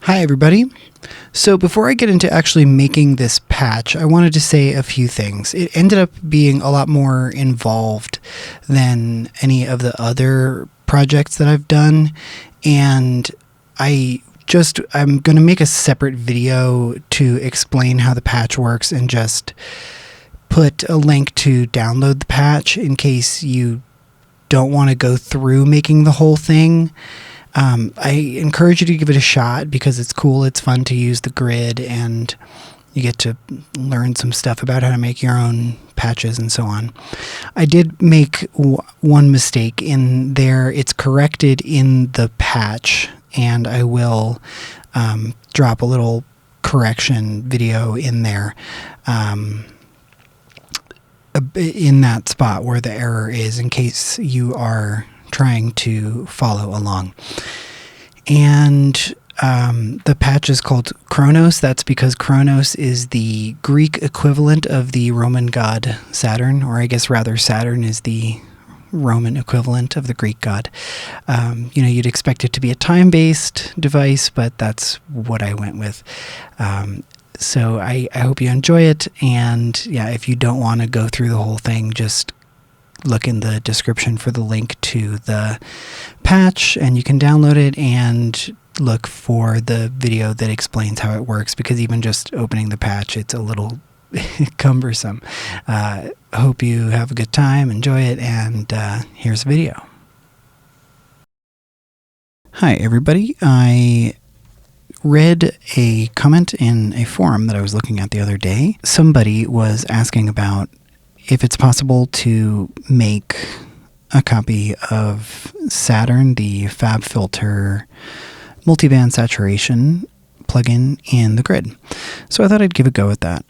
Hi everybody. So before I get into actually making this patch, I wanted to say a few things. It ended up being a lot more involved than any of the other projects that I've done, and I'm going to make a separate video to explain how the patch works and just put a link to download the patch in case you don't want to go through making the whole thing. I encourage you to give it a shot because it's cool, it's fun to use the grid, and you get to learn some stuff about how to make your own patches and so on. I did make one mistake in there. It's corrected in the patch, and I will drop a little correction video in there in that spot where the error is, in case you are trying to follow along. And the patch is called Kronos. That's because Kronos is the Greek equivalent of the Roman god Saturn, or I guess rather Saturn is the Roman equivalent of the Greek god. You'd expect it to be a time-based device, but that's what I went with. So I hope you enjoy it, and yeah, if you don't want to go through the whole thing, just look in the description for the link to the patch and you can download it, and look for the video that explains how it works, because even just opening the patch, it's a little cumbersome. Hope you have a good time, enjoy it, and here's the video. Hi everybody, I read a comment in a forum that I was looking at the other day. Somebody was asking about if it's possible to make a copy of Saturn, the FabFilter Multiband Saturation plugin, in the grid. So I thought I'd give a go at that.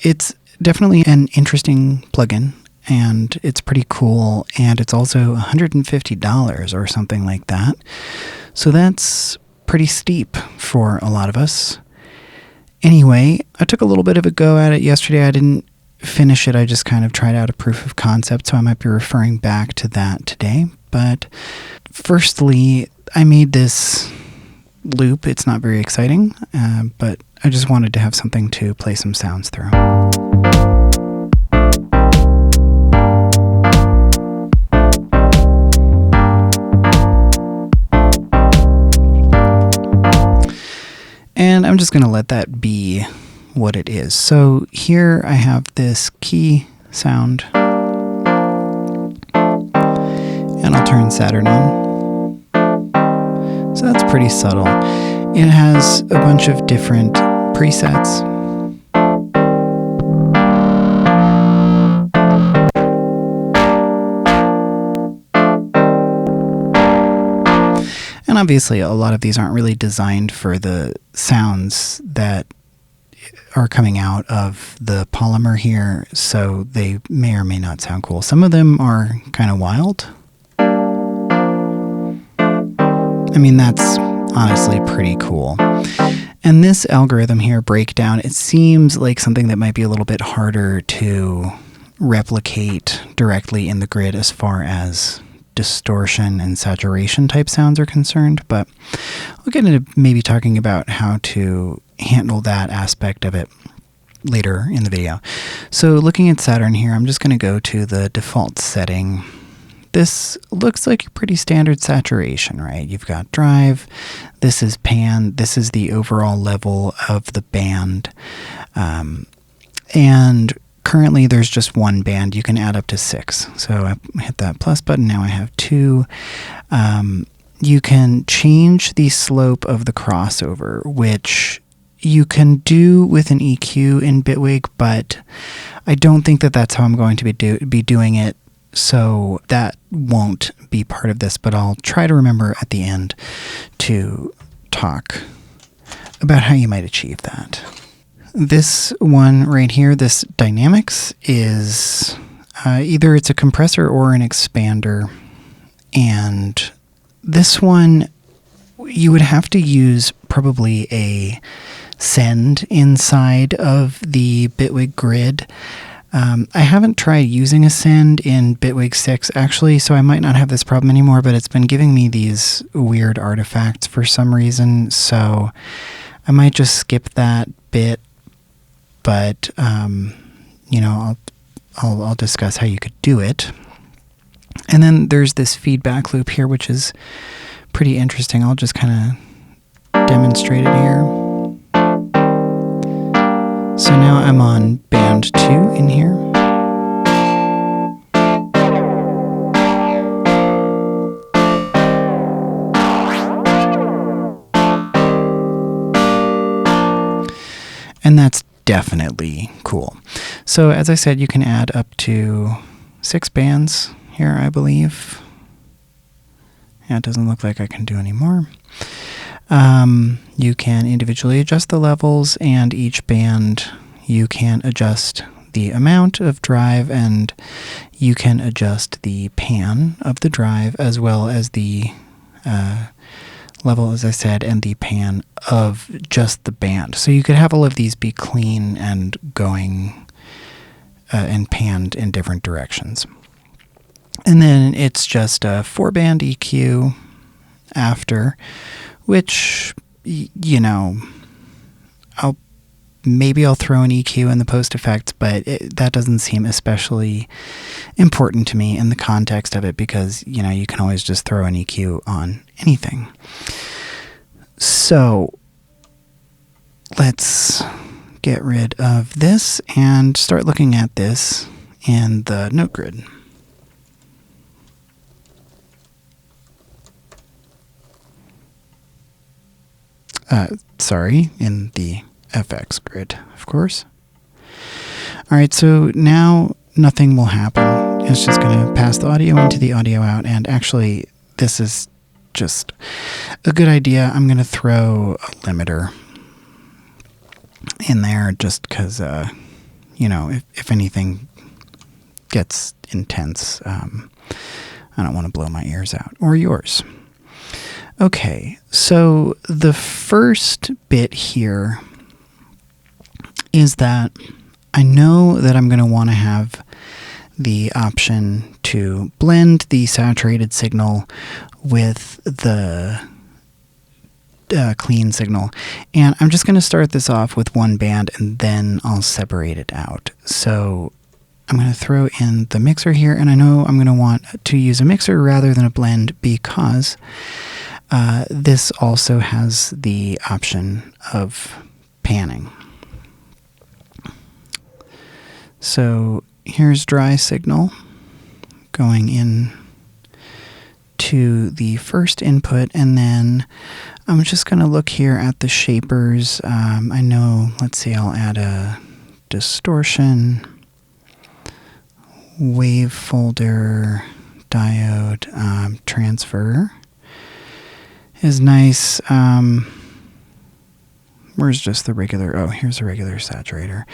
It's definitely an interesting plugin, and it's pretty cool, and it's also $150 or something like that. So that's pretty steep for a lot of us. Anyway, I took a little bit of a go at it yesterday. I didn't finish it. I just kind of tried out a proof of concept, so I might be referring back to that today. But firstly, I made this loop. It's not very exciting, but I just wanted to have something to play some sounds through. And I'm just going to let that be what it is. So here I have this key sound, and I'll turn Saturn on. So that's pretty subtle. It has a bunch of different presets. And obviously a lot of these aren't really designed for the sounds that are coming out of the polymer here, so they may or may not sound cool. Some of them are kind of wild. I mean, that's honestly pretty cool. And this algorithm here, breakdown, it seems like something that might be a little bit harder to replicate directly in the grid as far as distortion and saturation type sounds are concerned, but I'll get into maybe talking about how to handle that aspect of it later in the video. So looking at Saturn here, I'm just going to go to the default setting. This looks like a pretty standard saturation, right? You've got drive, this is pan, this is the overall level of the band, and currently there's just one band. You can add up to 6. So I hit that plus button, now I have 2. You can change the slope of the crossover, which you can do with an EQ in Bitwig, but I don't think that that's how I'm going to be doing it, so that won't be part of this, but I'll try to remember at the end to talk about how you might achieve that. This one right here, this dynamics, is either it's a compressor or an expander, and this one you would have to use probably a send inside of the Bitwig grid. I haven't tried using Ascend in Bitwig 6 actually, so I might not have this problem anymore, but it's been giving me these weird artifacts for some reason, so I might just skip that bit, but you know, I'll discuss how you could do it. And then there's this feedback loop here, which is pretty interesting. I'll just kind of demonstrate it here. So now I'm on band 2 in here. And that's definitely cool. So as I said, you can add up to 6 bands here, I believe. Yeah, it doesn't look like I can do any more. You can individually adjust the levels, and each band you can adjust the amount of drive, and you can adjust the pan of the drive, as well as the level, as I said, and the pan of just the band. So you could have all of these be clean and going and panned in different directions. And then it's just a 4-band EQ after, which, you know, maybe I'll throw an EQ in the post effects, but that doesn't seem especially important to me in the context of it, because, you know, you can always just throw an EQ on anything. So let's get rid of this and start looking at this in the note grid. Sorry, in the FX grid, of course. All right, so now nothing will happen. It's just going to pass the audio into the audio out, and actually this is just a good idea. I'm going to throw a limiter in there just because, you know, if anything gets intense, I don't want to blow my ears out, or yours. Okay, so the first bit here is that I know that I'm going to want to have the option to blend the saturated signal with the clean signal. And I'm just going to start this off with 1 band, and then I'll separate it out. So I'm going to throw in the mixer here, and I know I'm going to want to use a mixer rather than a blend because this also has the option of panning. So here's dry signal going in to the first input, and then I'm just going to look here at the shapers. I know, let's see, I'll add a distortion, wave folder, diode, transfer is nice. Where's just the regular? Oh, here's a regular saturator.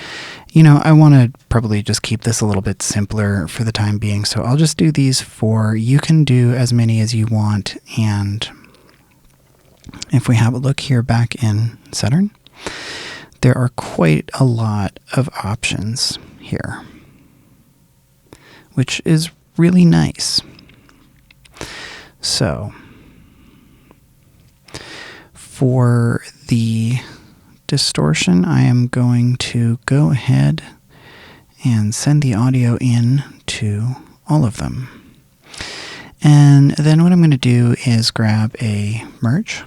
You know, I want to probably just keep this a little bit simpler for the time being, so I'll just do these 4. You can do as many as you want, and if we have a look here back in Saturn, there are quite a lot of options here, which is really nice. So for the distortion, I am going to go ahead and send the audio in to all of them. And then what I'm going to do is grab a merge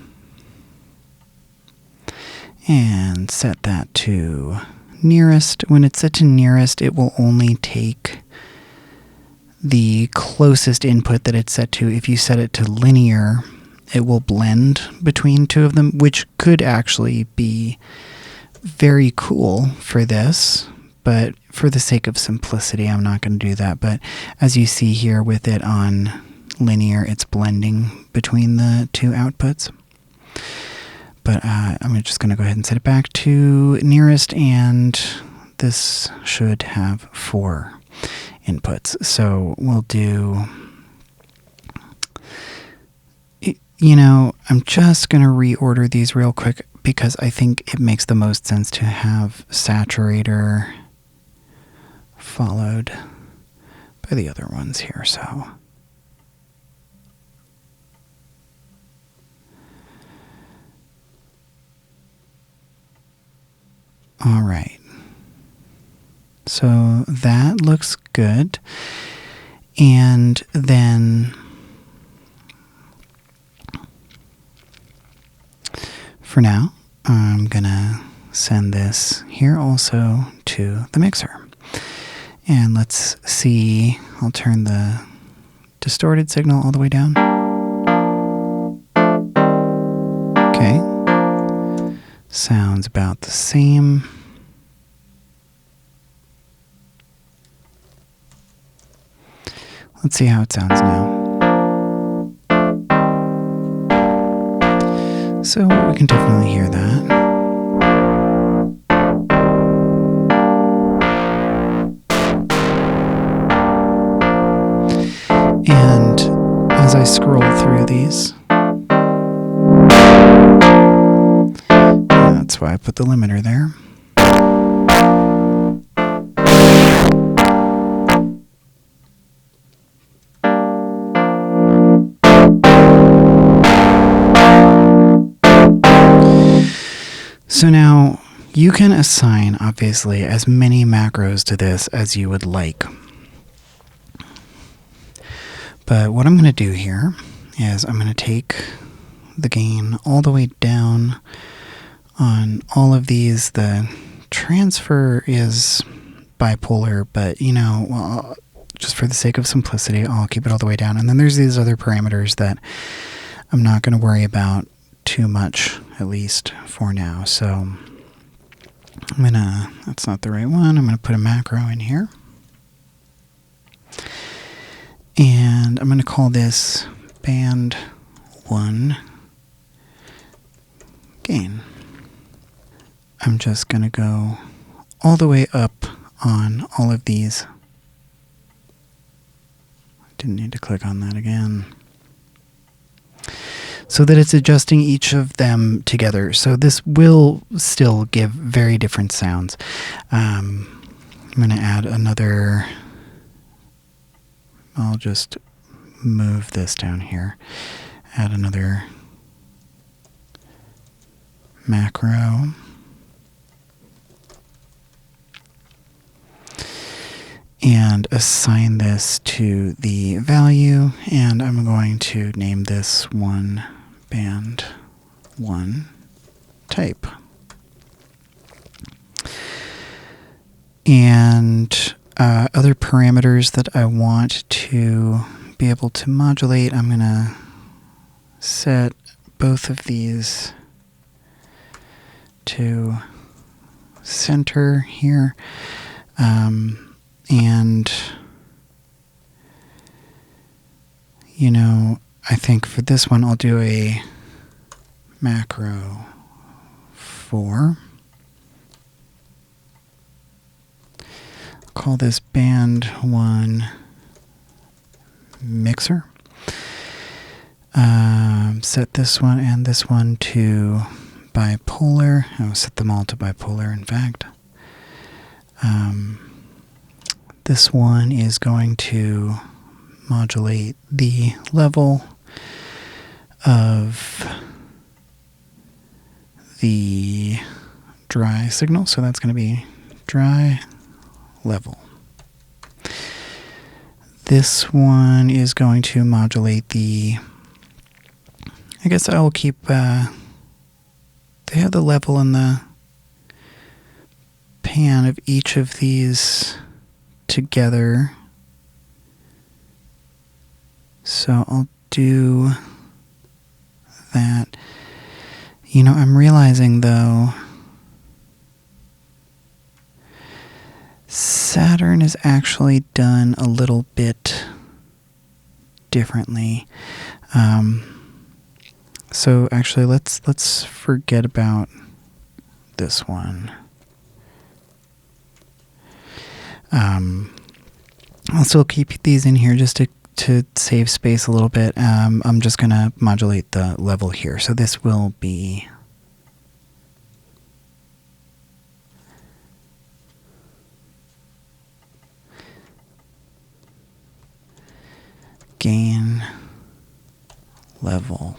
and set that to nearest. When it's set to nearest, it will only take the closest input that it's set to. If you set it to linear, it will blend between 2 of them, which could actually be very cool for this, but for the sake of simplicity, I'm not going to do that. But as you see here with it on linear, it's blending between the 2 outputs. But I'm just going to go ahead and set it back to nearest, and this should have 4 inputs. So we'll do... You know, I'm just going to reorder these real quick because I think it makes the most sense to have saturator followed by the other ones here, so. All right. So that looks good. And then for now, I'm gonna send this here also to the mixer. And let's see, I'll turn the distorted signal all the way down. Okay. Sounds about the same. Let's see how it sounds now. So we can definitely hear that. And as I scroll through these, that's why I put the limiter there. So now you can assign, obviously, as many macros to this as you would like. But what I'm going to do here is I'm going to take the gain all the way down on all of these. The transfer is bipolar, but you know, well, just for the sake of simplicity, I'll keep it all the way down. And then there's these other parameters that I'm not going to worry about too much, at least for now. So I'm gonna, that's not the right one. I'm gonna put a macro in here. And I'm going to call this band 1 gain. I'm just going to go all the way up on all of these. Didn't need to click on that again. So that it's adjusting each of them together. So this will still give very different sounds. I'm going to add another. I'll just move this down here. Add another macro. And assign this to the value. And I'm going to name this one band 1 type. And other parameters that I want to be able to modulate, I'm going to set both of these to center here. And, you know, I think for this one I'll do a macro 4. Call this band 1 mixer. Set this one and this one to bipolar. I'll set them all to bipolar, in fact. This one is going to modulate the level of the dry signal. So that's going to be dry level. This one is going to modulate the, I guess I will keep, they have the level and the pan of each of these together. So I'll do that. You know, I'm realizing though, Saturn is actually done a little bit differently. So actually, let's forget about this one. I'll still keep these in here just to save space a little bit. I'm just going to modulate the level here. So this will be gain level.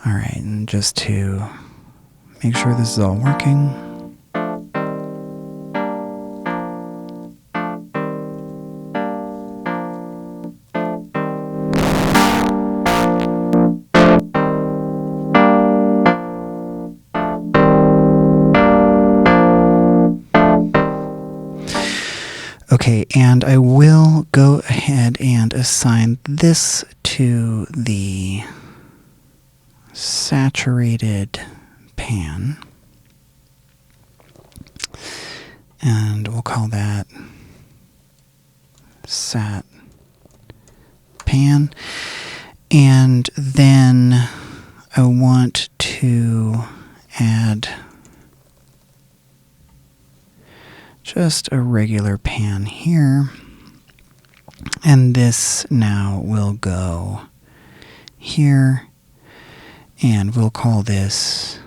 All right, and just to make sure this is all working. Okay, and I will go ahead and assign this to the saturated pan. And we'll call that sat pan. And then I want to add just a regular pan here, and this now will go here, and we'll call this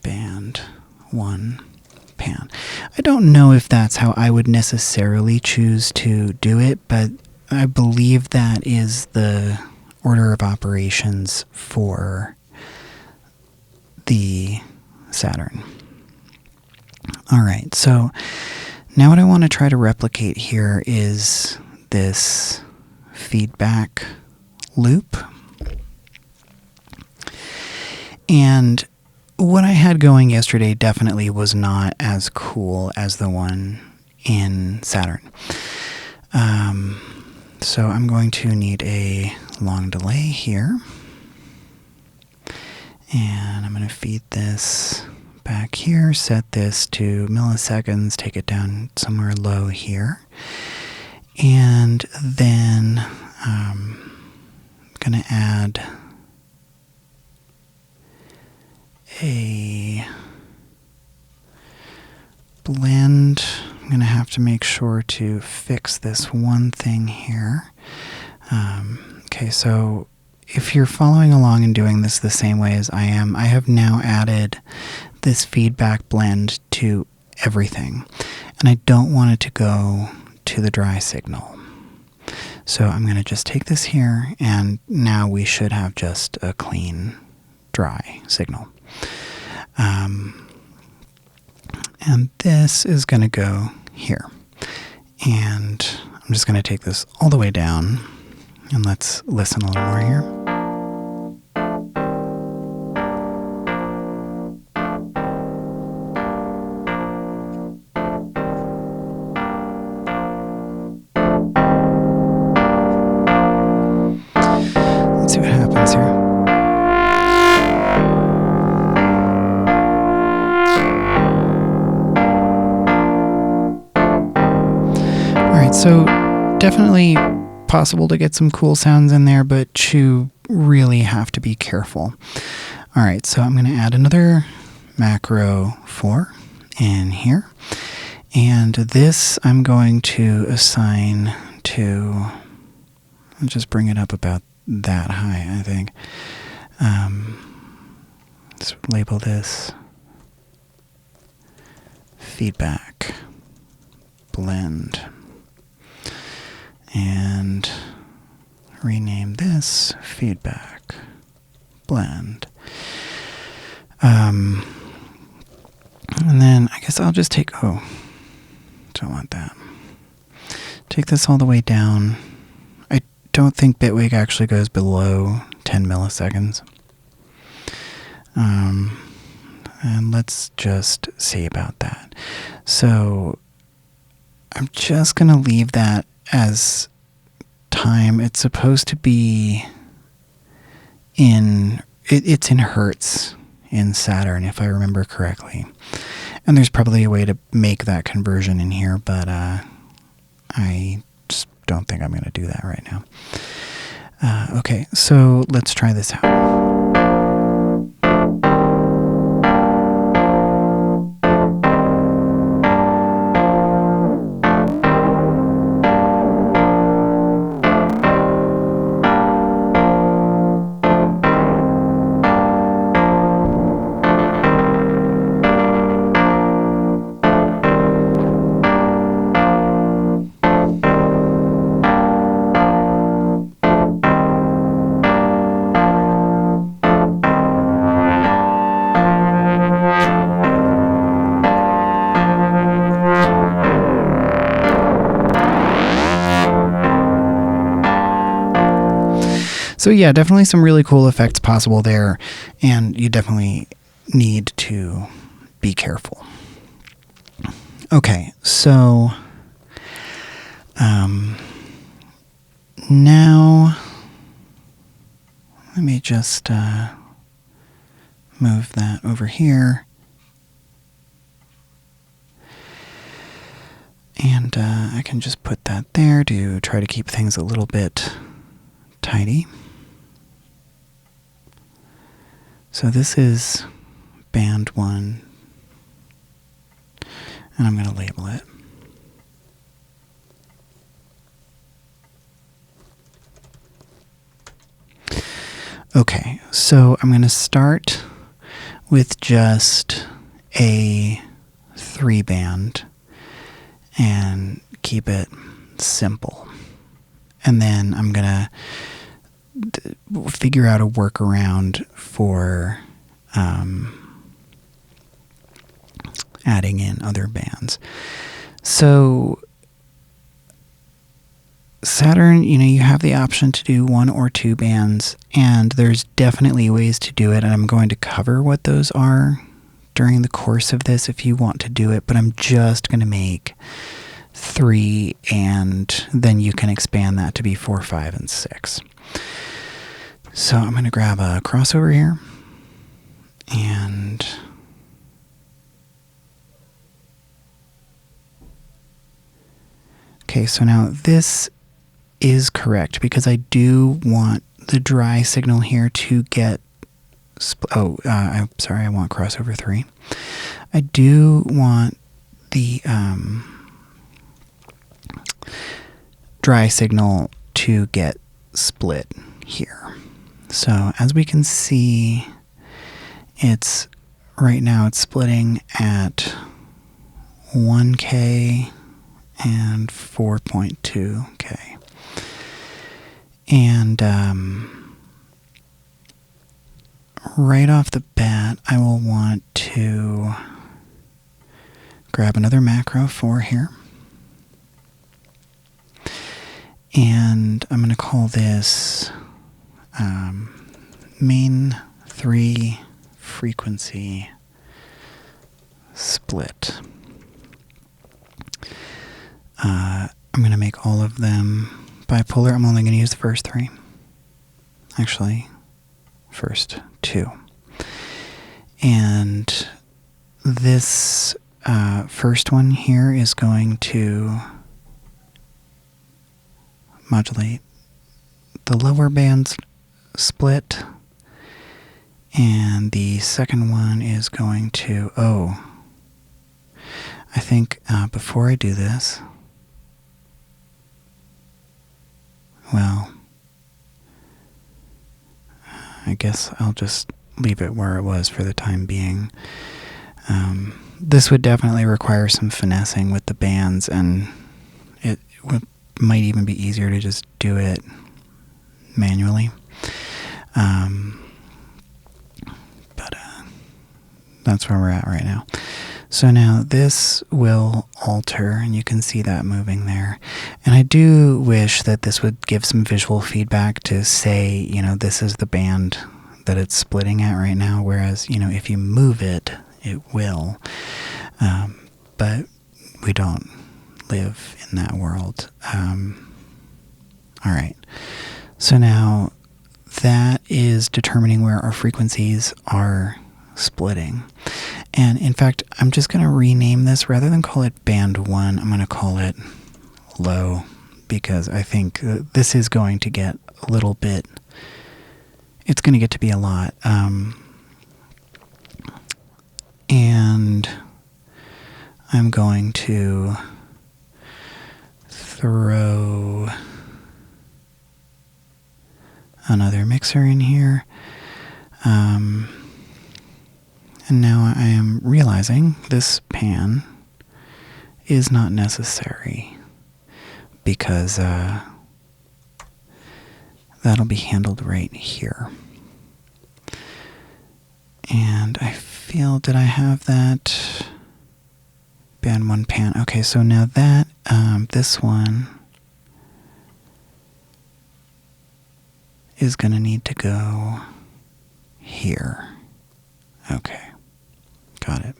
band 1 pan. I don't know if that's how I would necessarily choose to do it, but I believe that is the order of operations for the Saturn. All right, so now what I want to try to replicate here is this feedback loop. And what I had going yesterday definitely was not as cool as the one in Saturn. So I'm going to need a long delay here. And I'm going to feed this back here, set this to milliseconds, take it down somewhere low here. And then I'm going to add a blend. I'm going to have to make sure to fix this one thing here. Okay, so if you're following along and doing this the same way as I am, I have now added this feedback blend to everything. And I don't want it to go to the dry signal. So I'm going to just take this here, and now we should have just a clean dry signal. And this is going to go here. And I'm just going to take this all the way down, and let's listen a little more here. Let's see what happens here. So definitely possible to get some cool sounds in there, but you really have to be careful. All right, so I'm going to add another macro 4 in here. And this I'm going to assign to, I'll just bring it up about that high, I think. Let's label this feedback blend. And rename this feedback blend. And then I guess I'll just take, don't want that. Take this all the way down. I don't think Bitwig actually goes below 10 milliseconds. And let's just see about that. So I'm just going to leave that as time. It's supposed to be it's in hertz in Saturn, if I remember correctly. And there's probably a way to make that conversion in here, but I just don't think I'm going to do that right now. Okay, so let's try this out. So yeah, definitely some really cool effects possible there, and you definitely need to be careful. Okay, so now let me just move that over here. And I can just put that there to try to keep things a little bit tidy. So this is band 1, and I'm going to label it. Okay, so I'm going to start with just a 3-band and keep it simple. And then I'm going to figure out a workaround for adding in other bands. So Saturn, you have the option to do 1 or 2 bands, and there's definitely ways to do it, and I'm going to cover what those are during the course of this if you want to do it, but I'm just going to make 3, and then you can expand that to be 4, 5, and 6. So I'm going to grab a crossover here, and okay, so now this is correct because I do want the dry signal here to get I'm sorry, I want crossover 3. I do want the dry signal to get split here. So as we can see, right now it's splitting at 1K and 4.2K. And right off the bat, I will want to grab another macro 4 here. And I'm going to call this main 3 frequency split. I'm going to make all of them bipolar. I'm only going to use the first 3. Actually, first 2. And this first one here is going to modulate the lower band split, and the second one is going to, I think before I do this, well, I guess I'll just leave it where it was for the time being. This would definitely require some finessing with the bands, and it might even be easier to just do it manually. But that's where we're at right now. So now this will alter, and you can see that moving there. And I do wish that this would give some visual feedback to say, this is the band that it's splitting at right now, whereas, if you move it, it will. But we don't live in that world. All right. So now that is determining where our frequencies are splitting. And in fact, I'm just going to rename this. Rather than call it band 1, I'm going to call it low, because I think this is going to get a little bit, it's going to get to be a lot. And I'm going to throw another mixer in here. And now I am realizing this pan is not necessary, because that'll be handled right here. And I feel, did I have that band 1 pan? Okay, so now that, this one is going to need to go here. Okay, got it.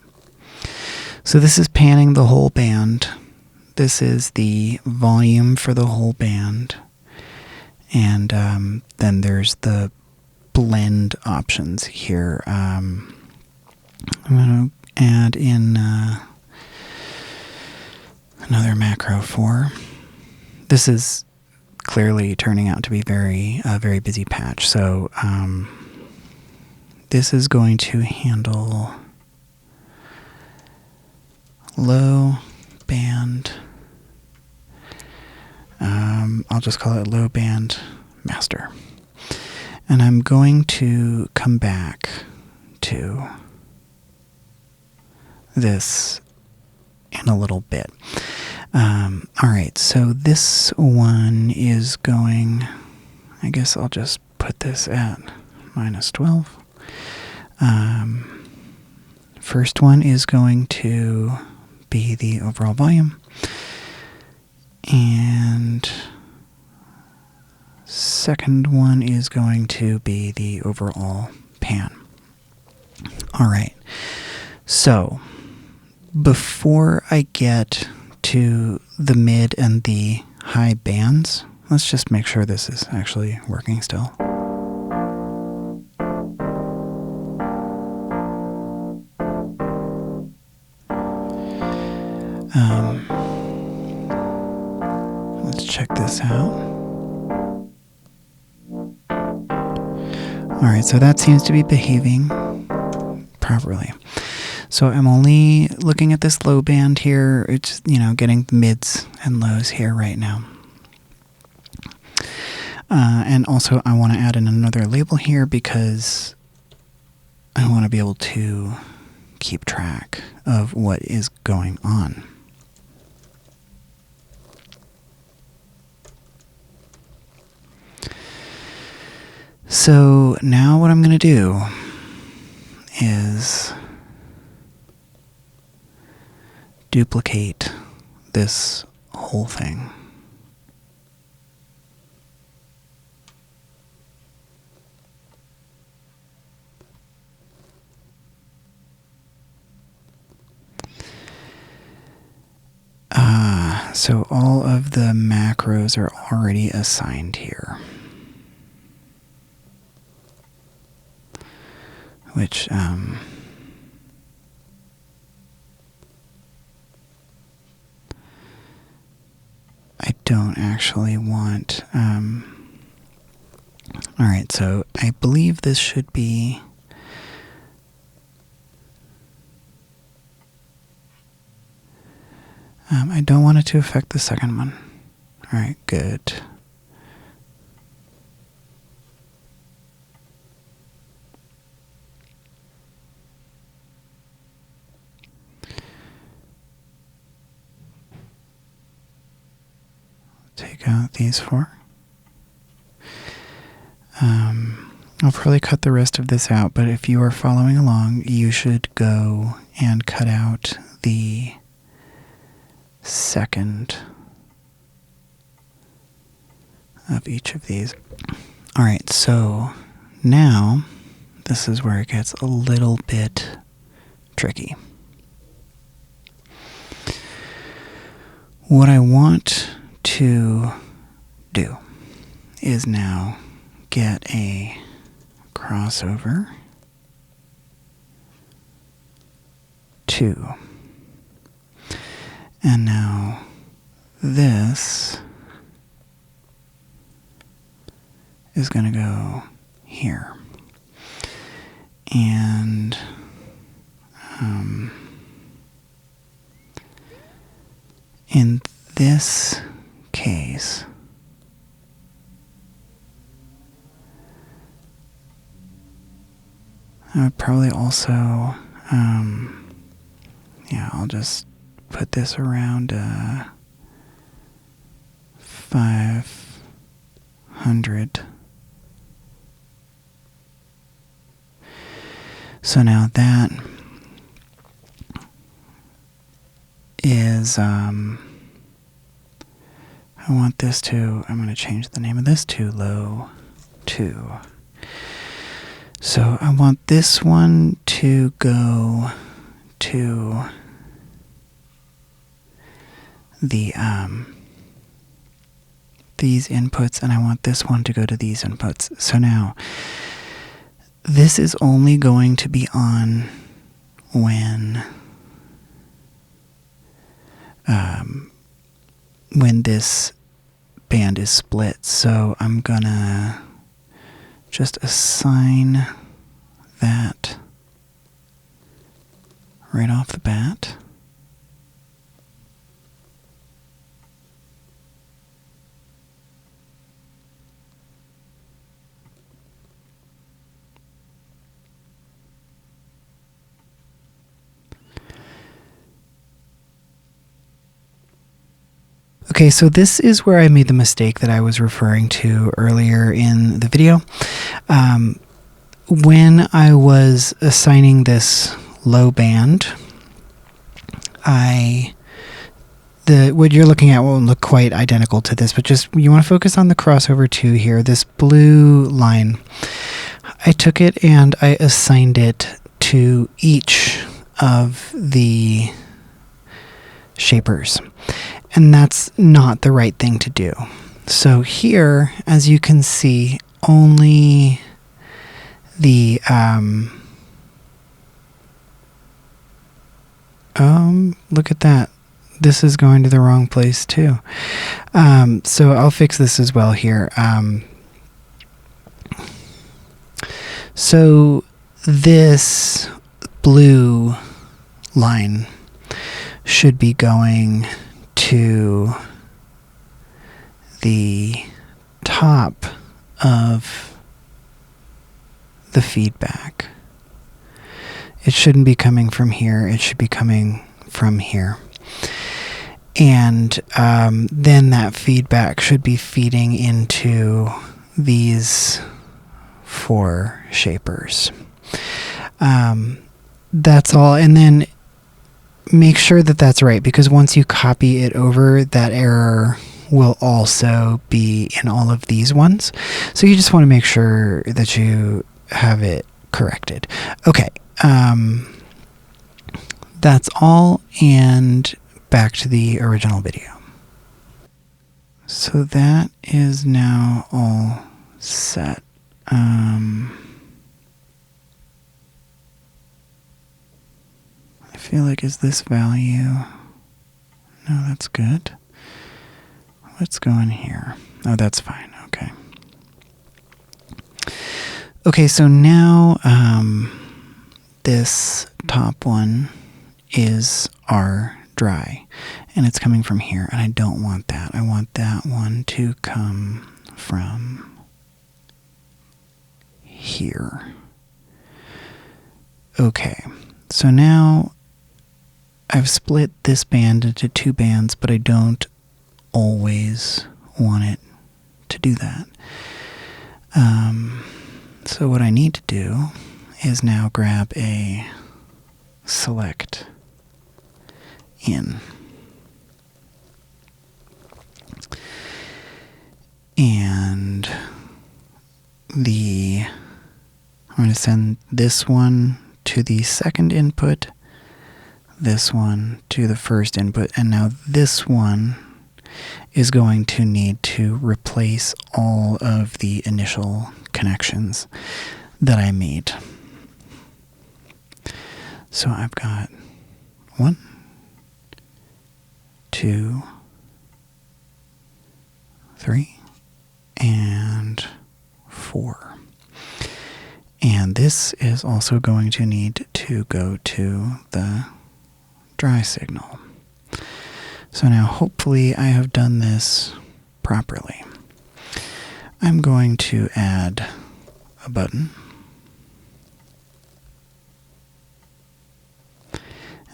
So this is panning the whole band. This is the volume for the whole band. And then there's the blend options here. I'm going to add in another macro for. This is clearly turning out to be a very busy patch. So this is going to handle low band. I'll just call it low band master. And I'm going to come back to this in a little bit. Alright, so this one is going, I guess I'll just put this at -12. First one is going to be the overall volume. And second one is going to be the overall pan. Alright, so before I get to the mid and the high bands, let's just make sure this is actually working still. Let's check this out. Alright, so that seems to be behaving properly. So I'm only looking at this low band here. It's, getting the mids and lows here right now. And also I want to add in another label here because I want to be able to keep track of what is going on. So now what I'm going to do is duplicate this whole thing. So all of the macros are already assigned here. Which, I don't actually want. Alright, so I believe this should be. I don't want it to affect the second one. Alright, good. Take out these four. I'll probably cut the rest of this out, but if you are following along, you should go and cut out the second of each of these. Alright, so now this is where it gets a little bit tricky. What I want to do is now get a crossover to, and now this is going to go here, and in this case, I would probably also, yeah, I'll just put this around 500. So now that is, I want this to, I'm going to change the name of this to low 2. So I want this one to go to the these inputs, and I want this one to go to these inputs. So now this is only going to be on when this band is split. So I'm gonna just assign that right off the bat. Okay, so this is where I made the mistake that I was referring to earlier in the video. When I was assigning this low band, what you're looking at won't look quite identical to this, but just you want to focus on the crossover 2 here, this blue line. I took it and I assigned it to each of the shapers. And that's not the right thing to do. So here, as you can see, only the look at that. This is going to the wrong place too. So I'll fix this as well here. So this blue line should be going to the top of the feedback. It shouldn't be coming from here. It should be coming from here. And then that feedback should be feeding into these 4 shapers. That's all. And then make sure that that's right, because once you copy it over, that error will also be in all of these ones. So you just want to make sure that you have it corrected. Okay, that's all, and back to the original video. So that is now all set. I feel like, is this value? No, that's good. Let's go in here. Oh, that's fine. Okay. Okay, so now this top one is our dry, and it's coming from here, and I don't want that. I want that one to come from here. Okay, so now I've split this band into 2 bands, but I don't always want it to do that. So what I need to do is now grab a select in. And I'm going to send this one to the second input, this one to the first input, and now this one is going to need to replace all of the initial connections that I made. So I've got 1, 2, 3, and 4. And this is also going to need to go to the dry signal. So now hopefully I have done this properly. I'm going to add a button.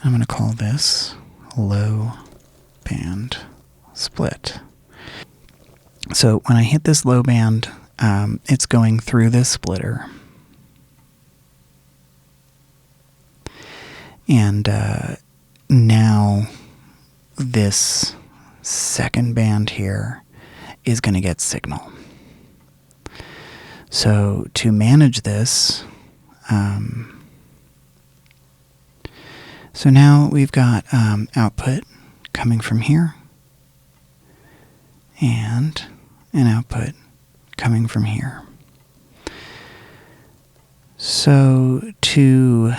I'm going to call this low band split. So when I hit this low band, it's going through this splitter. And now this second band here is going to get signal. So to manage this, so now we've got output coming from here and an output coming from here. So to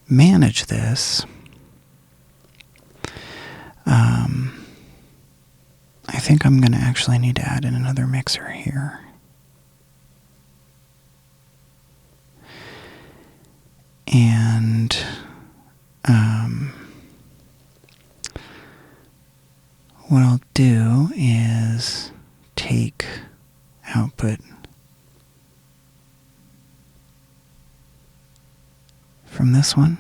manage this, I think I'm going to actually need to add in another mixer here. And what I'll do is take output from this one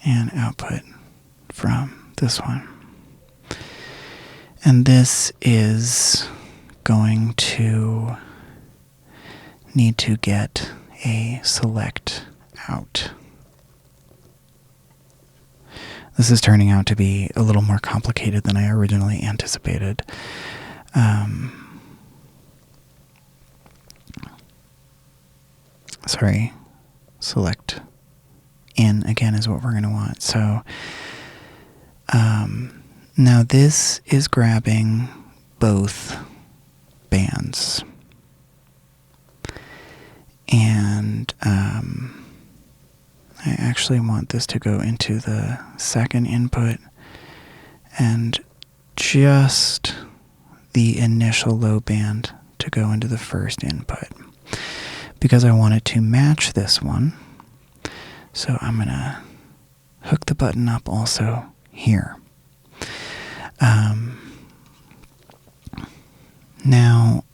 and output from this one. And this is going to need to get a select out. This is turning out to be a little more complicated than I originally anticipated. Sorry, select in again is what we're going to want. So now this is grabbing both bands. And I actually want this to go into the second input and just the initial low band to go into the first input because I want it to match this one. So I'm going to hook the button up also here. Now,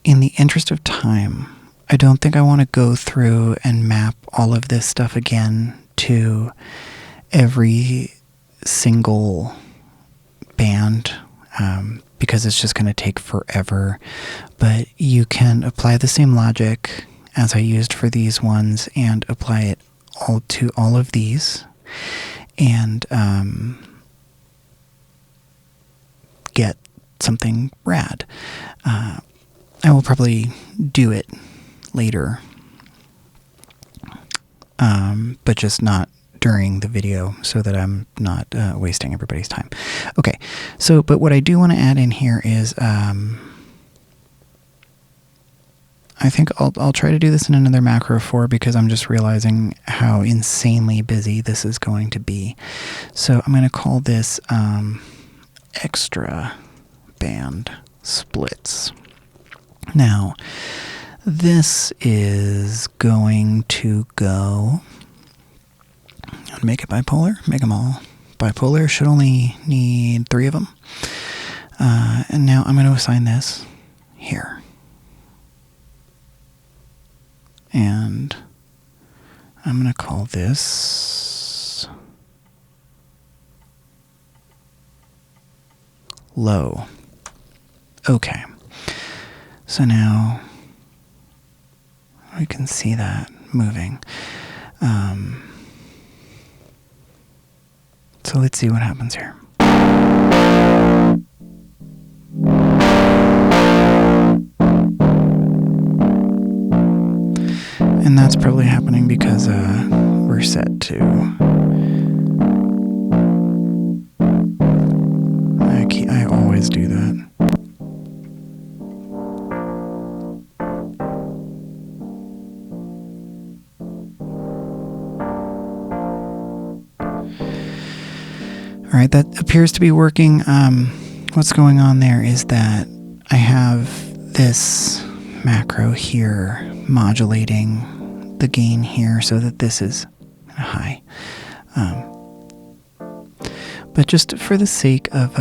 in the interest of time, I don't think I want to go through and map all of this stuff again to every single band because it's just going to take forever. But you can apply the same logic as I used for these ones and apply it all to all of these and get something rad. I will probably do it later, but just not during the video so that I'm not wasting everybody's time. Okay, so, but what I do want to add in here is, I think I'll try to do this in another macro 4 because I'm just realizing how insanely busy this is going to be. So I'm going to call this extra band splits. Now, this is going to go and make it bipolar, make them all bipolar. Should only need 3 of them. And now I'm going to assign this here. And I'm going to call this low. Okay. So now we can see that moving. So let's see what happens here. And that's probably happening because we're set to... I always do that. All right, that appears to be working. What's going on there is that I have this macro here modulating the gain here so that this is high. But just for the sake of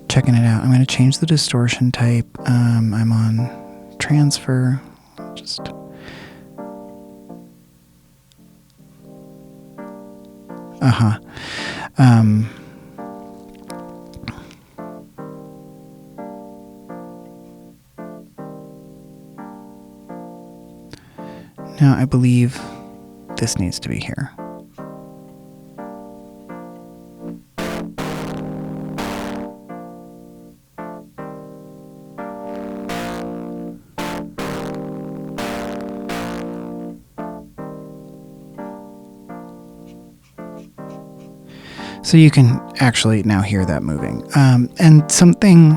checking it out, I'm going to change the distortion type. I'm on transfer. Just... Now I believe this needs to be here. So you can actually now hear that moving. And something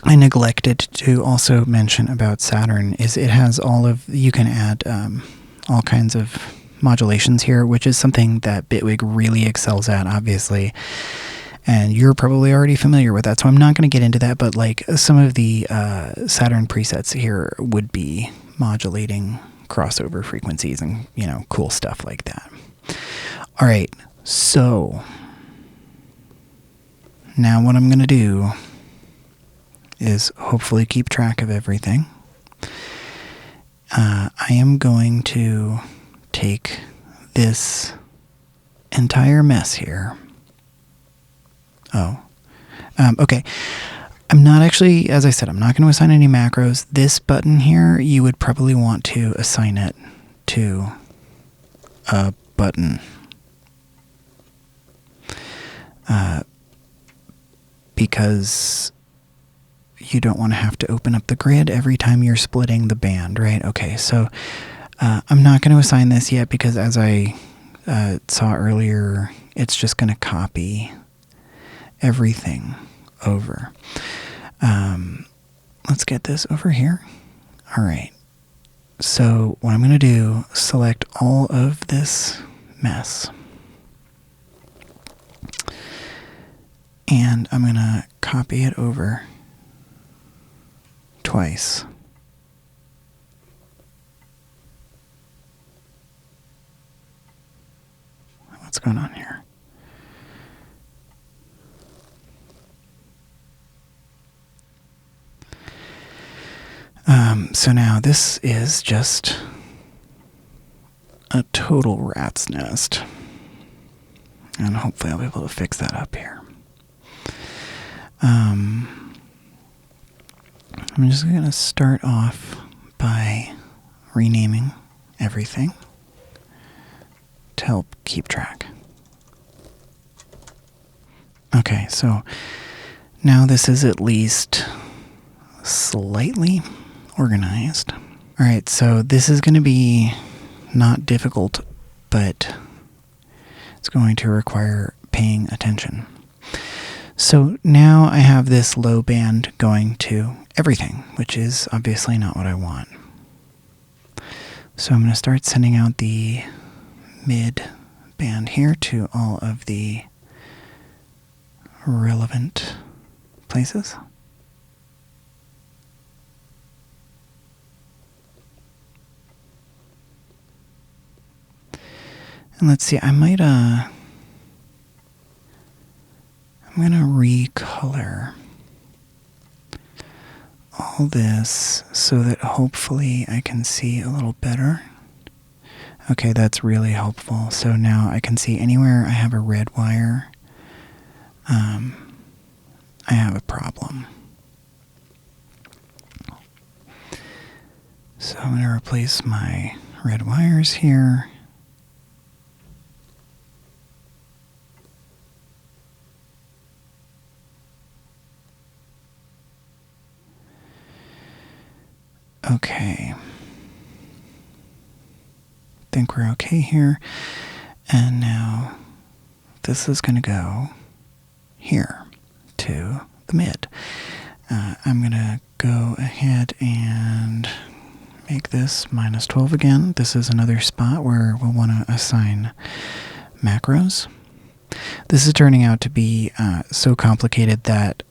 I neglected to also mention about Saturn is it has you can add all kinds of modulations here, which is something that Bitwig really excels at, obviously. And you're probably already familiar with that, so I'm not going to get into that, but like some of the Saturn presets here would be modulating crossover frequencies and, you know, cool stuff like that. All right, so now what I'm going to do is hopefully keep track of everything. I am going to take this entire mess here. Okay. I'm not actually, as I said, I'm not going to assign any macros. This button here, you would probably want to assign it to a button. Because you don't want to have to open up the grid every time you're splitting the band, right? Okay, so I'm not going to assign this yet because as I saw earlier, it's just going to copy everything over. Let's get this over here. All right. So what I'm going to do, select all of this mess. And I'm going to copy it over twice. What's going on here? So now this is just a total rat's nest. And hopefully I'll be able to fix that up here. I'm just going to start off by renaming everything to help keep track. Okay, so now this is at least slightly organized. All right, so this is going to be not difficult, but it's going to require paying attention. So now I have this low band going to everything, which is obviously not what I want. So I'm going to start sending out the mid band here to all of the relevant places. And let's see, I'm going to recolor all this so that hopefully I can see a little better. Okay, that's really helpful. So now I can see anywhere I have a red wire, I have a problem. So I'm going to replace my red wires here. Okay. Think we're okay here. And now this is going to go here to the mid. I'm going to go ahead and make this -12 again. This is another spot where we'll want to assign macros. This is turning out to be so complicated that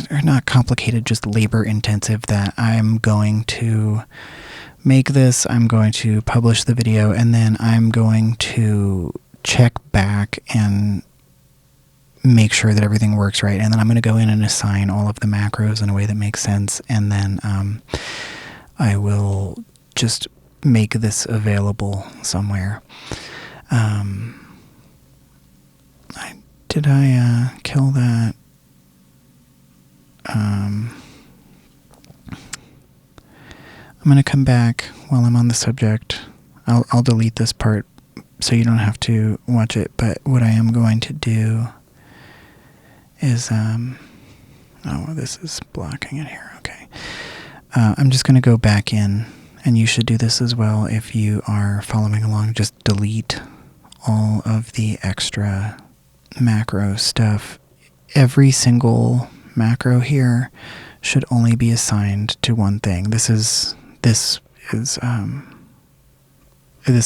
or not complicated, just labor intensive, that I'm going to make this, I'm going to publish the video, and then I'm going to check back and make sure that everything works right. And then I'm going to go in and assign all of the macros in a way that makes sense. And then I will just make this available somewhere. Did I kill that? I'm going to come back while I'm on the subject. I'll delete this part so you don't have to watch it, but what I am going to do is, oh, this is blocking it here, okay. I'm just going to go back in, and you should do this as well if you are following along. Just delete all of the extra macro stuff. Every single macro here should only be assigned to one thing. This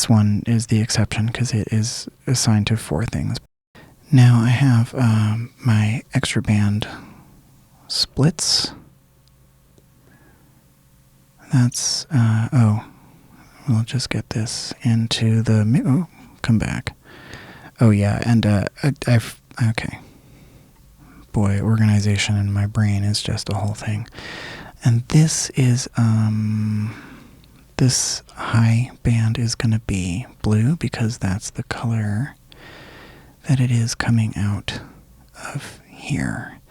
one is the exception because it is assigned to 4 things. Now I have my extra band splits. That's we'll just get this into the come back. Oh yeah, and okay. Boy, organization in my brain is just a whole thing. And this is this high band is going to be blue because that's the color that it is coming out of here.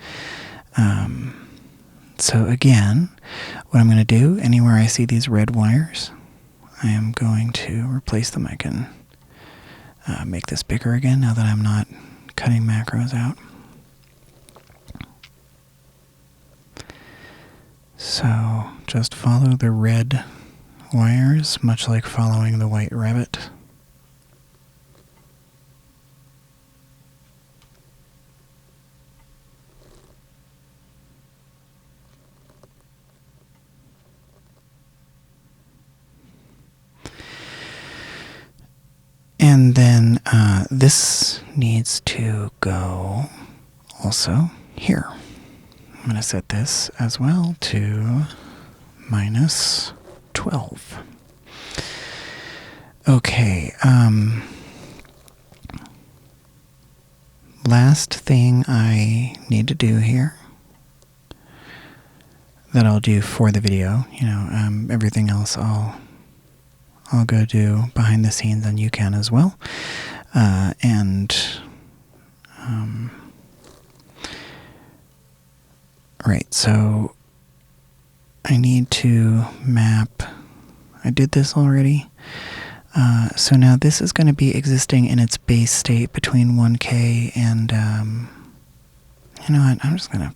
So again, what I'm going to do, anywhere I see these red wires, I am going to replace them. I can make this bigger again now that I'm not cutting macros out. So just follow the red wires, much like following the white rabbit. And then this needs to go also here. I'm going to set this as well to -12. Okay, last thing I need to do here that I'll do for the video, everything else I'll go do behind the scenes, and you can as well. Right, so I need to map. I did this already. So now this is going to be existing in its base state between 1K and, you know what, I'm just going to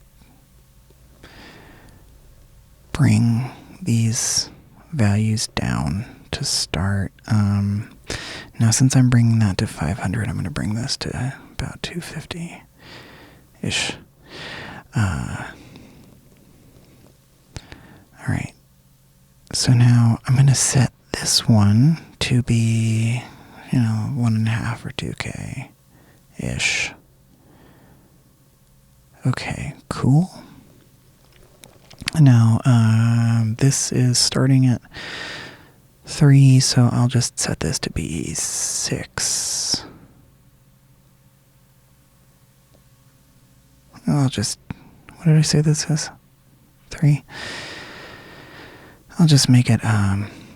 bring these values down to start. Now since I'm bringing that to 500, I'm going to bring this to about 250-ish. Alright, so now I'm going to set this one to be, 1.5 or 2K-ish. Okay, cool. Now, this is starting at 3, so I'll just set this to be 6. What did I say this is? 3? I'll just make it,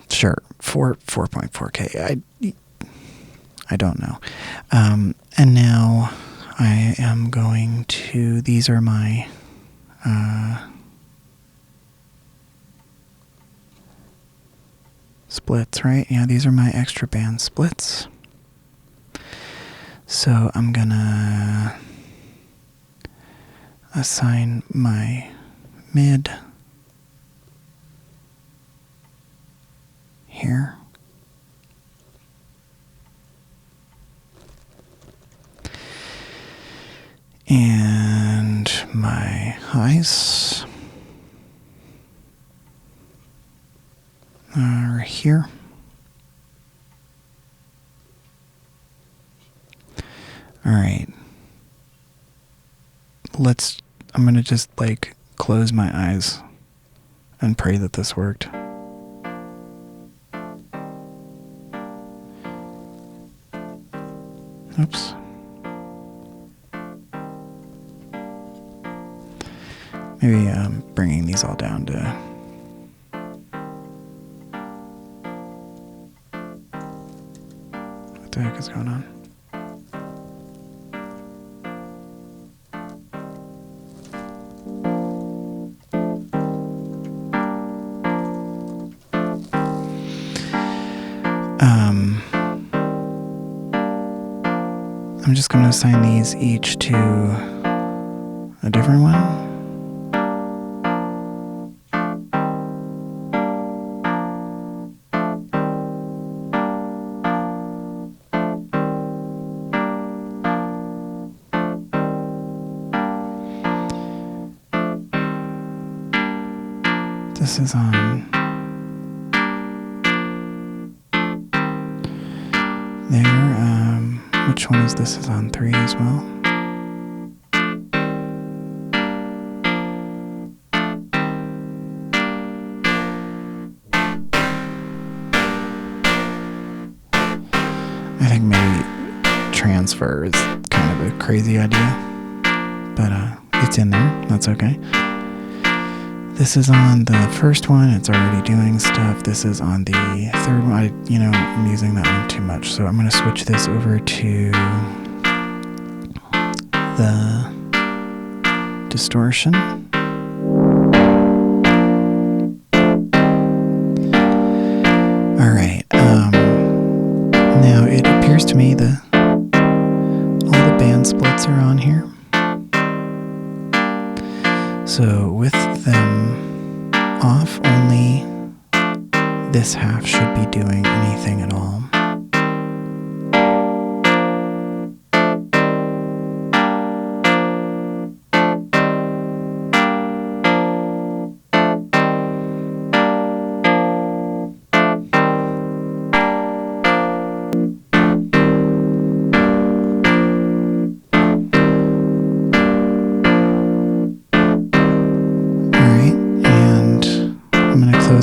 sure, 4.4K. I don't know. And now I am going to, these are my, splits, right? Yeah, these are my extra band splits. So I'm gonna assign my mid here. And my highs are here. All right. I'm going to just close my eyes and pray that this worked. Oops. Maybe bringing these all down to what the heck is going on? I'm just going to assign these each to a different one. This is on there. Which one is this? Is on 3 as well. I think maybe transfer is kind of a crazy idea, but it's in there. That's okay. This is on the first one. It's already doing stuff. This is on the third one. I'm using that one too much, so I'm going to switch this over to the distortion. All right. Now it appears to me all the band splits are on here. So with them off, only this half should be doing anything at all.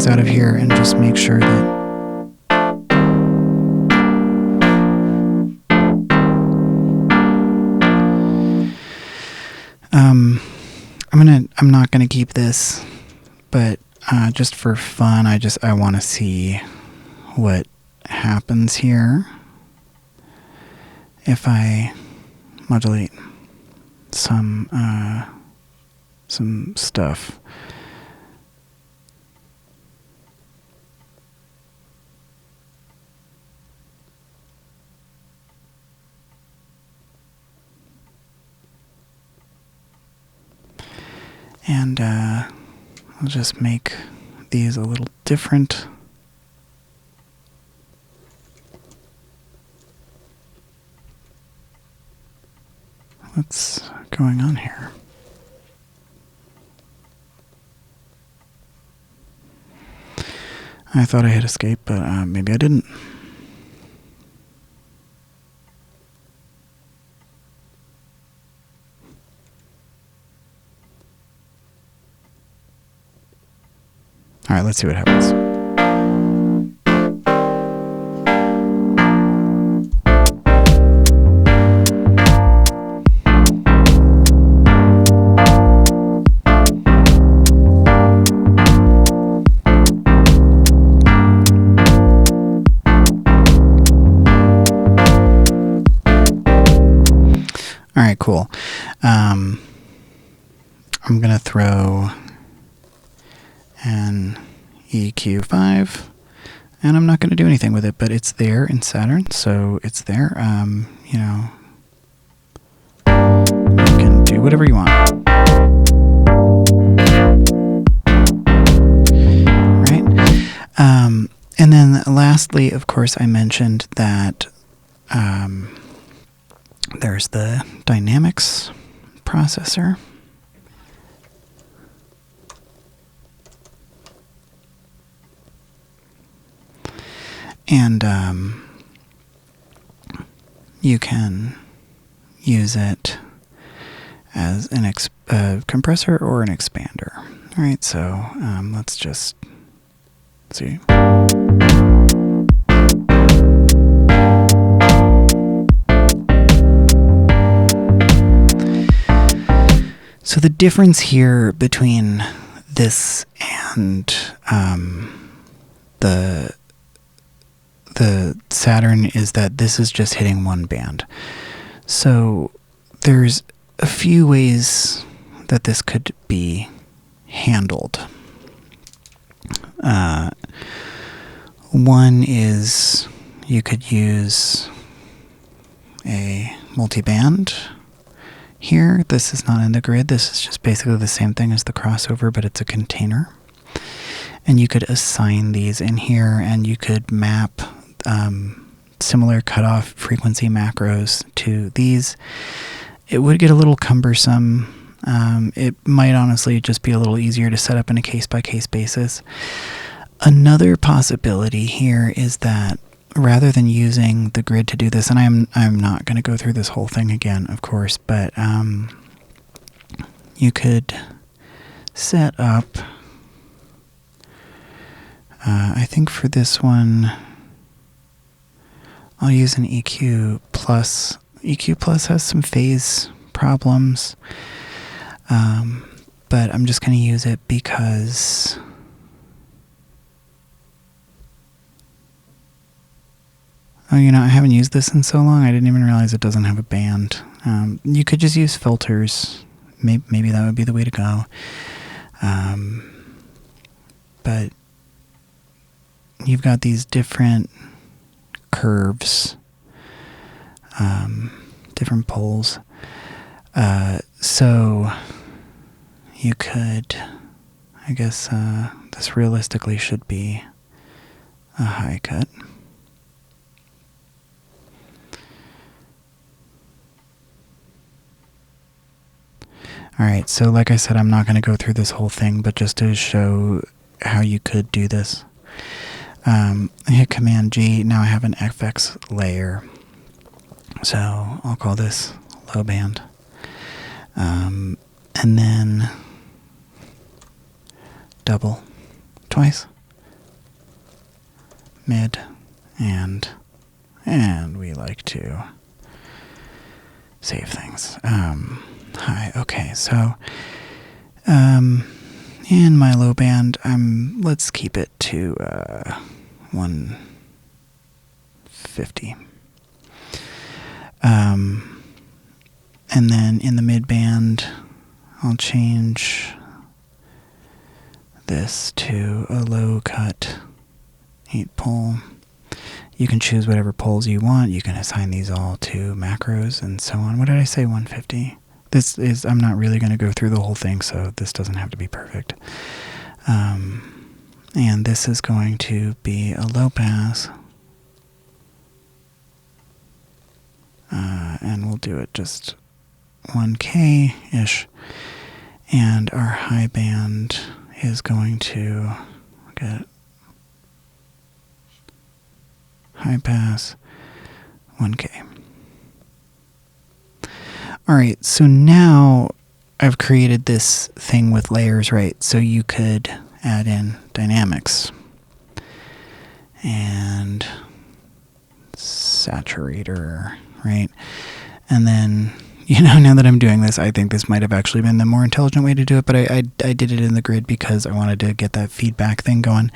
Out of here and just make sure that I'm not gonna keep this, but just for fun, I want to see what happens here if I modulate some stuff. And I'll just make these a little different. What's going on here? I thought I hit escape, but maybe I didn't. All right, let's see what happens. All right, cool. I'm going to throw an EQ5, and I'm not going to do anything with it, but it's there in Saturn, so it's there. You can do whatever you want. Right? And then lastly, of course, I mentioned that there's the dynamics processor. And you can use it as an compressor or an expander. All right, so let's just see. So the difference here between this and the Saturn is that this is just hitting one band. So there's a few ways that this could be handled. One is you could use a multiband here. This is not in the grid. This is just basically the same thing as the crossover, but it's a container. And you could assign these in here, and you could map similar cutoff frequency macros to these. It would get a little cumbersome, It might honestly just be a little easier to set up in a case-by-case basis. Another possibility here is that rather than using the grid to do this, and I'm not going to go through this whole thing again, of course, but you could set up, I think for this one, I'll use an EQ plus. EQ plus has some phase problems, but I'm just going to use it because oh, you know, I haven't used this in so long, I didn't even realize it doesn't have a band. You could just use filters. Maybe that would be the way to go. But you've got these different curves, different poles. So you could, I guess, this realistically should be a high cut. Alright, so like I said, I'm not going to go through this whole thing, but just to show how you could do this. I hit Command G, now I have an FX layer. So I'll call this low band. And then double twice. Mid and we like to save things. Hi, okay, so in my low band, let's keep it to 150. And then in the mid band, I'll change this to a low cut 8 pole. You can choose whatever poles you want. You can assign these all to macros and so on. What did I say, 150? This is, I'm not really going to go through the whole thing, so this doesn't have to be perfect. And this is going to be a low pass. And we'll do it just 1K-ish. And our high band is going to get high pass 1K. Alright, so now I've created this thing with layers, right? So you could add in dynamics and saturator, right? And then, you know, now that I'm doing this, I think this might have actually been the more intelligent way to do it, but I did it in the grid because I wanted to get that feedback thing going.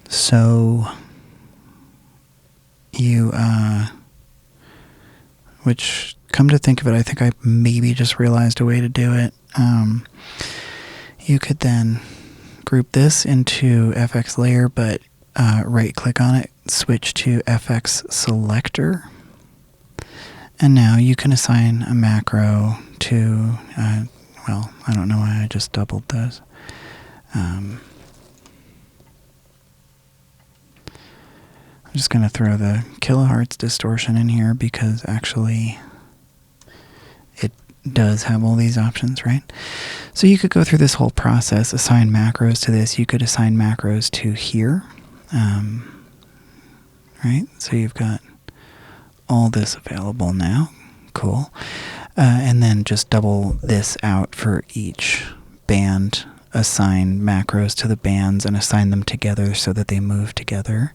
So you, which, come to think of it, I think I maybe just realized a way to do it. You could then group this into FX layer, but right click on it, switch to FX selector. And now you can assign a macro to, well, I don't know why I just doubled those. I'm just going to throw the kilohertz distortion in here because actually it does have all these options, right? So you could go through this whole process, assign macros to this. You could assign macros to here, right? So you've got all this available now. Cool. And then just double this out for each band. Assign macros to the bands and assign them together so that they move together.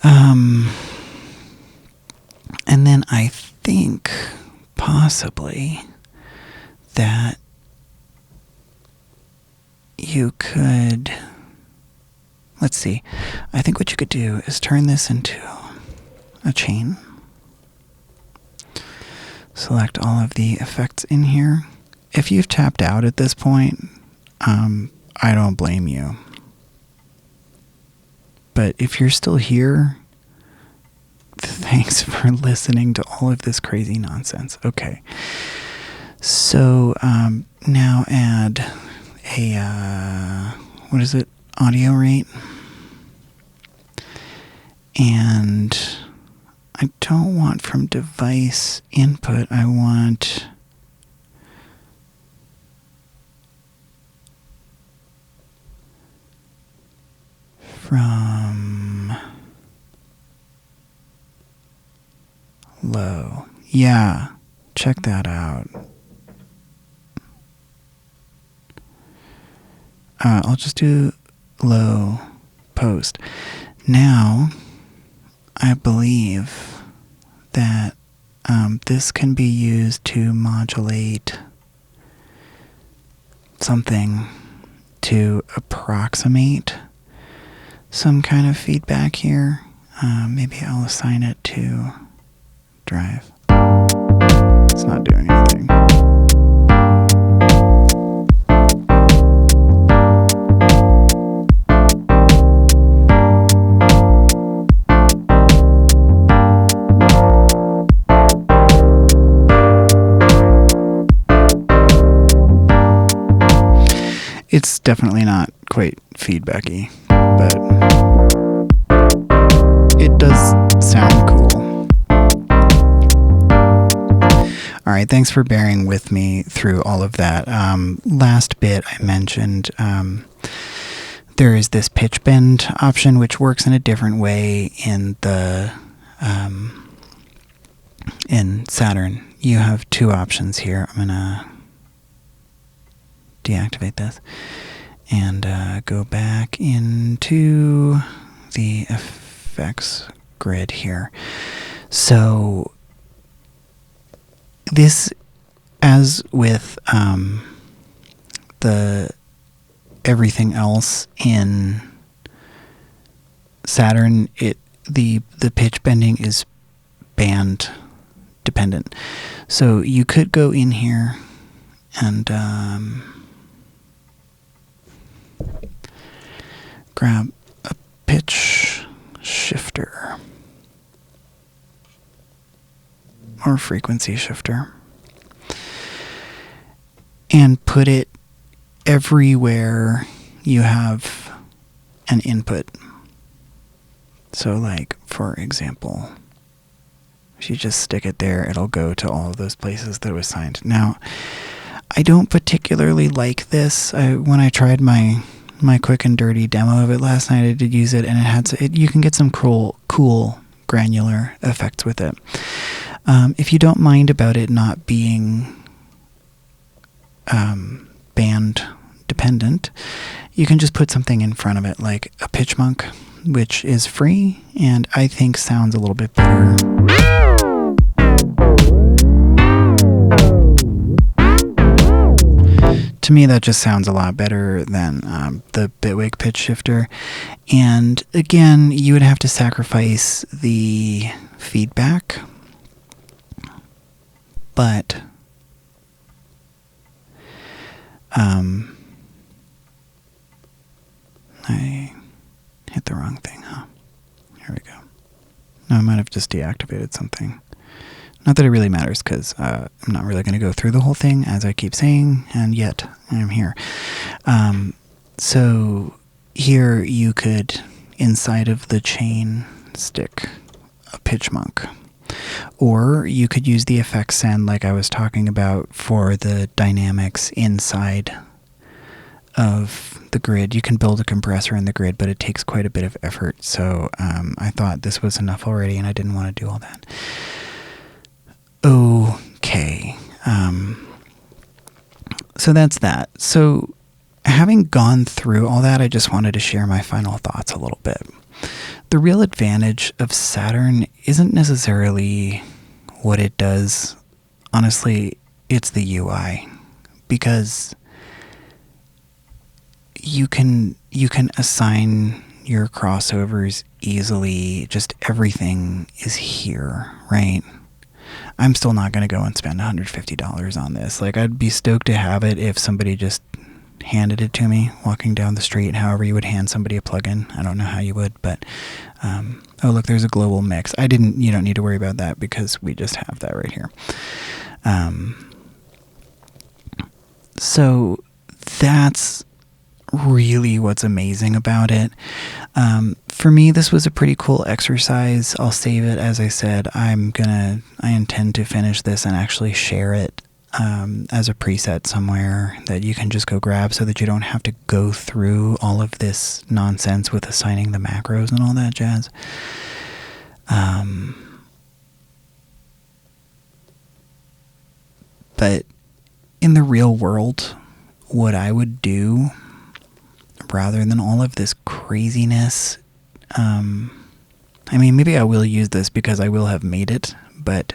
And then I think possibly that you could, let's see, I think what you could do is turn this into a chain. Select all of the effects in here. If you've tapped out at this point, I don't blame you. But if you're still here, thanks for listening to all of this crazy nonsense. Okay. So now add a, what is it, audio rate. And I don't want from device input, I want from low. Yeah, check that out. I'll just do low post. Now, I believe that this can be used to modulate something to approximate some kind of feedback here. Maybe I'll assign it to drive. It's not doing anything. It's definitely not quite feedbacky, but it does sound cool. All right, thanks for bearing with me through all of that. Last bit I mentioned, there is this pitch bend option, which works in a different way in the in Saturn. You have two options here. I'm gonna deactivate this and go back into the effects grid here. So this, as with the everything else in Saturn, the pitch bending is band dependent. So you could go in here and grab a pitch shifter or frequency shifter and put it everywhere you have an input. So like, for example, if you just stick it there, it'll go to all of those places that it was assigned. Now, I don't particularly like this. When I tried my quick and dirty demo of it last night, I did use it, and it had you can get some cool granular effects with it. If you don't mind about it not being band dependent, you can just put something in front of it, like a pitch monk, which is free and I think sounds a little bit better. To me, that just sounds a lot better than the Bitwig pitch shifter. And again, you would have to sacrifice the feedback, but I hit the wrong thing, huh? Here we go. No, I might have just deactivated something. Not that it really matters, because I'm not really going to go through the whole thing, as I keep saying, and yet I'm here. So here you could, inside of the chain, stick a pitch monk. Or you could use the effects send, like I was talking about, for the dynamics inside of the grid. You can build a compressor in the grid, but it takes quite a bit of effort. So I thought this was enough already, and I didn't want to do all that. Okay. So that's that. So having gone through all that, I just wanted to share my final thoughts a little bit. The real advantage of Saturn isn't necessarily what it does. Honestly, it's the UI, because you can assign your crossovers easily. Just everything is here, right? I'm still not going to go and spend $150 on this. Like, I'd be stoked to have it if somebody just handed it to me walking down the street, however you would hand somebody a plugin. I don't know how you would, but oh, look, there's a global mix. You don't need to worry about that, because we just have that right here. So that's really what's amazing about it. For me, this was a pretty cool exercise. I'll save it. As I said, I intend to finish this and actually share it as a preset somewhere that you can just go grab so that you don't have to go through all of this nonsense with assigning the macros and all that jazz. But in the real world, what I would do rather than all of this craziness, I mean, maybe I will use this because I will have made it, but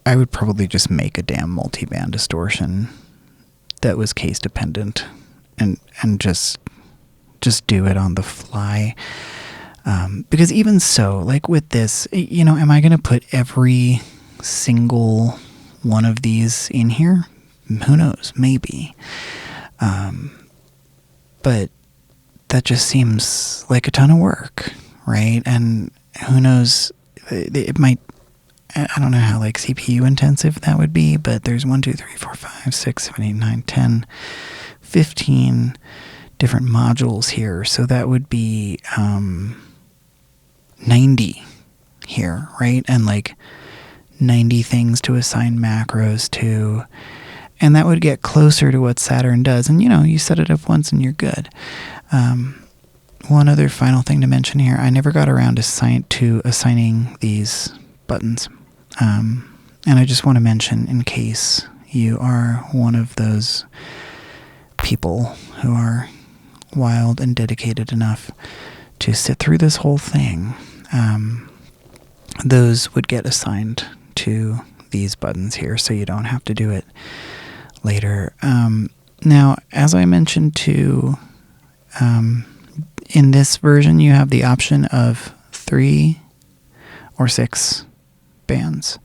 I would probably just make a damn multiband distortion that was case dependent and just do it on the fly. Because even so, like with this, you know, am I going to put every single one of these in here? Who knows? Maybe. But that just seems like a ton of work, right? And who knows, it might, I don't know how like CPU intensive that would be, but there's 1, 2, 3, 4, 5, 6, 7, 8, 9, 10, 15 different modules here. So that would be 90 here, right? And like 90 things to assign macros to. And that would get closer to what Saturn does. And, you know, you set it up once and you're good. One other final thing to mention here. I never got around to assigning these buttons. And I just want to mention, in case you are one of those people who are wild and dedicated enough to sit through this whole thing, those would get assigned to these buttons here, so you don't have to do it later. Now, as I mentioned too, in this version you have the option of 3 or 6 bands,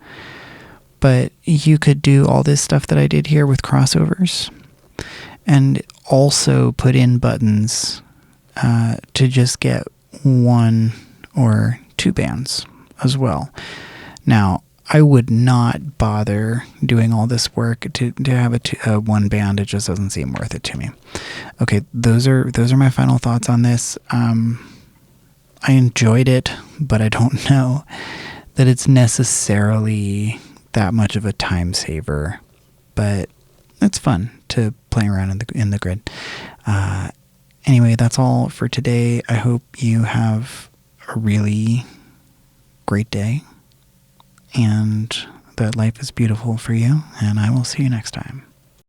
but you could do all this stuff that I did here with crossovers and also put in buttons to just get 1 or 2 bands as well. Now, I would not bother doing all this work to have a 1 band. It just doesn't seem worth it to me. Okay, those are my final thoughts on this. I enjoyed it, but I don't know that it's necessarily that much of a time saver. But it's fun to play around in the grid. Anyway, that's all for today. I hope you have a really great day and that life is beautiful for you, and I will see you next time.